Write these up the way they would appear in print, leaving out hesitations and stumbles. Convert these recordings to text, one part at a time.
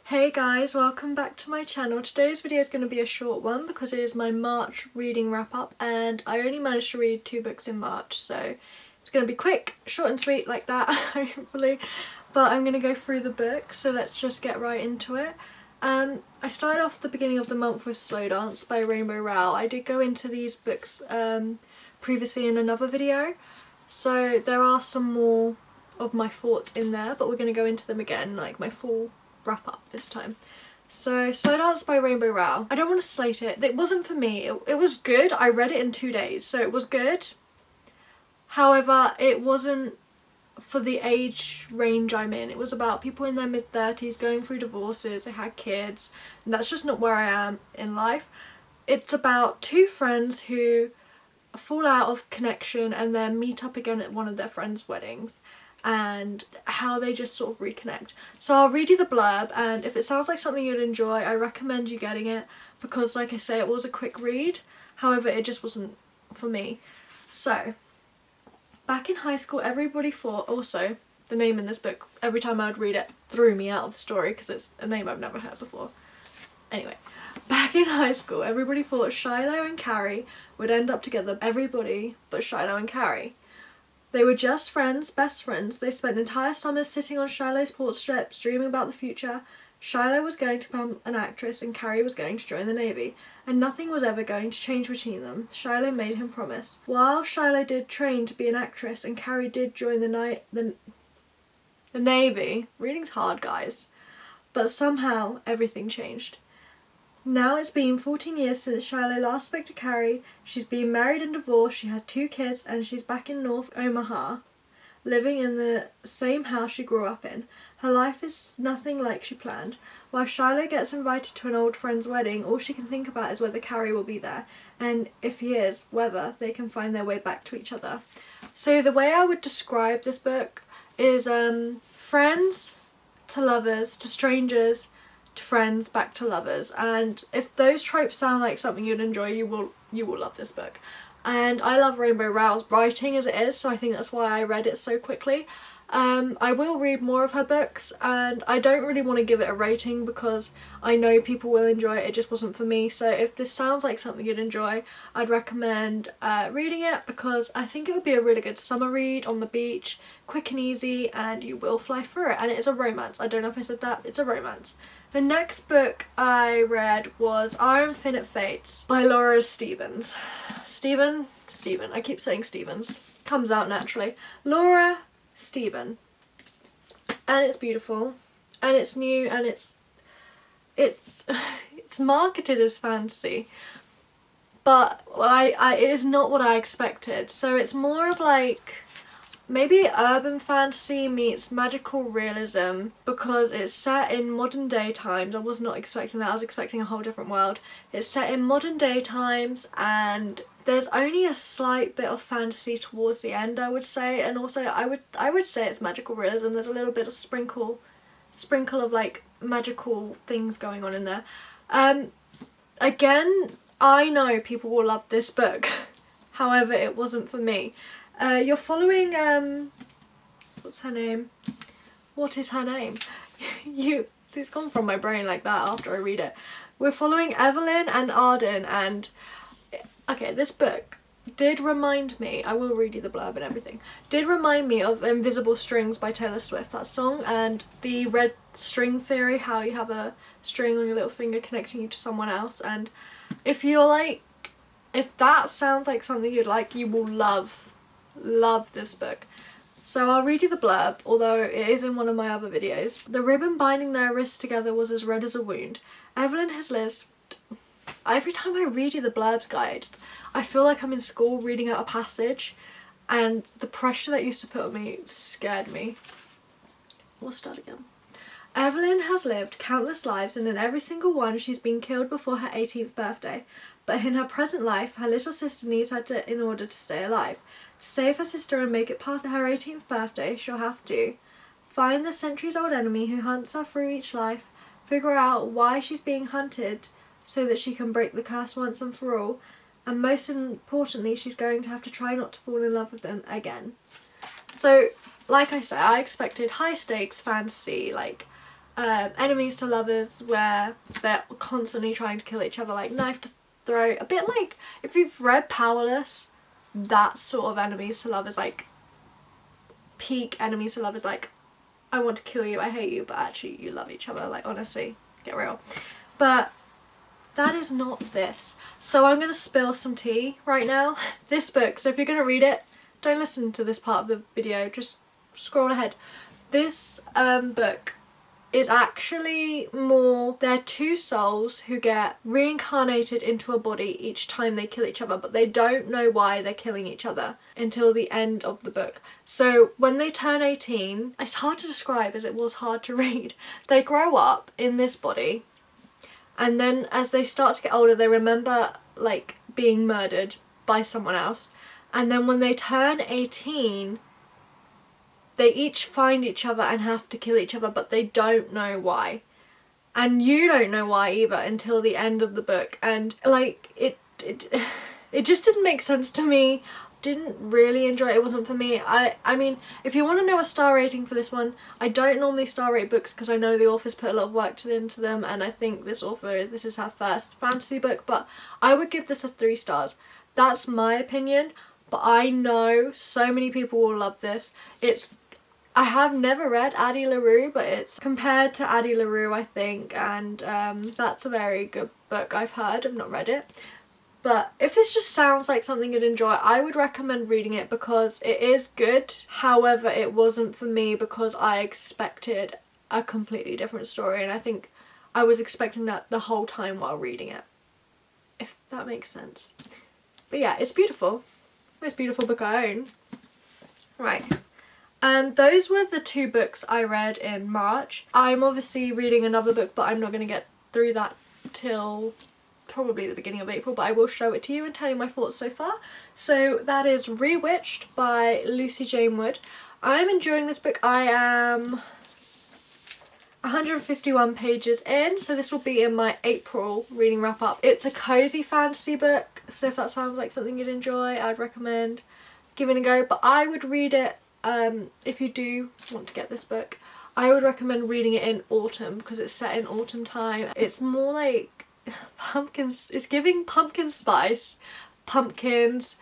Hey guys, welcome back to my channel. Today's video is going to be a short one because it is my March reading wrap up and I only managed to read 2 books in March, so it's going to be quick, short and sweet like that hopefully, but I'm going to go through the book, so let's just get right into it. I started off the beginning of the month with Slow Dance by Rowell. I did go into these books previously in another video, so there are some more of my thoughts in there, but we're going to go into them again, like my full wrap up this time. So Slow Dance by Rowell. I don't want to slate it. It wasn't for me. It was good. I read it in 2 days, so it was good. However, it wasn't for the age range I'm in. It was about people in their mid-30s going through divorces, they had kids, and that's just not where I am in life. It's about 2 friends who fall out of connection and then meet up again at one of their friends' weddings, and how they just sort of reconnect. So I'll read you the blurb, and if it sounds like something you'd enjoy, I recommend you getting it because, like I say, it was a quick read. However, it just wasn't for me. So, back in high school, everybody thought, also, the name in this book, every time I would read it, threw me out of the story because it's a name I've never heard before. Anyway, back in high school, everybody thought Shiloh and Carrie would end up together. Everybody but Shiloh and Carrie. They were just friends, best friends. They spent entire summers sitting on Shiloh's porch steps, dreaming about the future. Shiloh was going to become an actress and Carrie was going to join the Navy, and nothing was ever going to change between them. Shiloh made him promise. While Shiloh did train to be an actress and Carrie did join the Navy, reading's hard, guys, but somehow everything changed. Now it's been 14 years since Shiloh last spoke to Carrie. She's been married and divorced, she has 2 kids, and she's back in North Omaha, living in the same house she grew up in. Her life is nothing like she planned. While Shiloh gets invited to an old friend's wedding, all she can think about is whether Carrie will be there, and if he is, whether they can find their way back to each other. So the way I would describe this book is friends to lovers to strangers to friends back to lovers, and if those tropes sound like something you'd enjoy, you will love this book. And I love Rowell's writing as it is, so I think that's why I read it so quickly. I will read more of her books, and I don't really want to give it a rating because I know people will enjoy it. It just wasn't for me. So if this sounds like something you'd enjoy, I'd recommend reading it because I think it would be a really good summer read on the beach, quick and easy, and you will fly through it. And it is a romance. I don't know if I said that. It's a romance. The next book I read was Our Infinite Fates by Laura Stevens. Stephen, I keep saying Stevens. Comes out naturally. Laura Stephen. And it's beautiful. And it's new, and it's marketed as fantasy. But it is not what I expected. So it's more of like maybe urban fantasy meets magical realism because it's set in modern day times. I was not expecting that. I was expecting a whole different world. It's set in modern day times and there's only a slight bit of fantasy towards the end, I would say, and also I would say it's magical realism. There's a little bit of sprinkle of like magical things going on in there. Again, I know people will love this book. However, it wasn't for me. You're following what's her name? What is her name? See, it's gone from my brain like that after I read it. We're following Evelyn and Arden, and okay, this book did remind me, I will read you the blurb and everything, did remind me of Invisible Strings by Taylor Swift, that song, and the red string theory, how you have a string on your little finger connecting you to someone else. And if you're like, if that sounds like something you'd like, you will love this book. So I'll read you the blurb, although it is in one of my other videos. The ribbon binding their wrists together was as red as a wound. Evelyn has lived. Every time I read you the blurbs, guys, I feel like I'm in school reading out a passage, and the pressure that used to put on me scared me. We'll start again. Evelyn has lived countless lives, and in every single one she's been killed before her 18th birthday. But in her present life, her little sister needs her in order to stay alive. To save her sister and make it past her 18th birthday, she'll have to find the centuries-old enemy who hunts her through each life, figure out why she's being hunted so that she can break the curse once and for all, and most importantly, she's going to have to try not to fall in love with them again. So, like I said, I expected high stakes fantasy, like enemies to lovers where they're constantly trying to kill each other, like knife to throat. A bit like if you've read Powerless, that sort of enemies to lovers, like peak enemies to lovers, like I want to kill you, I hate you, but actually you love each other, like honestly, get real. But that is not this. So I'm going to spill some tea right now. This book, so if you're going to read it, don't listen to this part of the video, just scroll ahead. This book is actually more, they're two souls who get reincarnated into a body each time they kill each other, but they don't know why they're killing each other until the end of the book. So when they turn 18, it's hard to describe as it was hard to read. They grow up in this body, and then as they start to get older, they remember like being murdered by someone else. And then when they turn 18, they each find each other and have to kill each other, but they don't know why. And you don't know why either until the end of the book. And like it just didn't make sense to me. Didn't really enjoy it. It wasn't for me. I mean, if you want to know a star rating for this one, I don't normally star rate books because I know the author's put a lot of work into them, and I think this author, this is her first fantasy book, but I would give this a 3 stars. That's my opinion, but I know so many people will love this. I have never read Addie LaRue, but it's compared to Addie LaRue, I think, and that's a very good book. I've heard, I've not read it. But if this just sounds like something you'd enjoy, I would recommend reading it because it is good. However, it wasn't for me because I expected a completely different story, and I think I was expecting that the whole time while reading it, if that makes sense. But yeah, it's beautiful. Most beautiful book I own. Right. Those were the 2 books I read in March. I'm obviously reading another book, but I'm not going to get through that till probably the beginning of April, but I will show it to you and tell you my thoughts so far. So that is Rewitched by Lucy Jane Wood. I'm enjoying this book. I am 151 pages in, so this will be in my April reading wrap up. It's a cozy fantasy book, so if that sounds like something you'd enjoy, I'd recommend giving it a go. But I would read it, if you do want to get this book, I would recommend reading it in autumn because it's set in autumn time. It's more like pumpkins, it's giving pumpkin spice, pumpkins,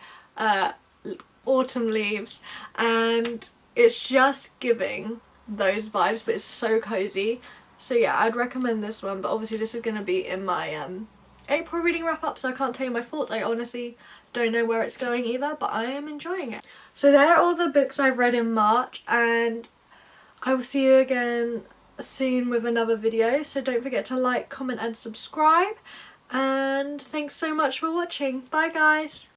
autumn leaves, and it's just giving those vibes, but it's so cozy. So yeah, I'd recommend this one, but obviously this is going to be in my April reading wrap up, so I can't tell you my thoughts. I honestly don't know where it's going either, but I am enjoying it. So there are all the books I've read in March, and I will see you again soon with another video, so don't forget to like, comment and subscribe, and thanks so much for watching. Bye guys!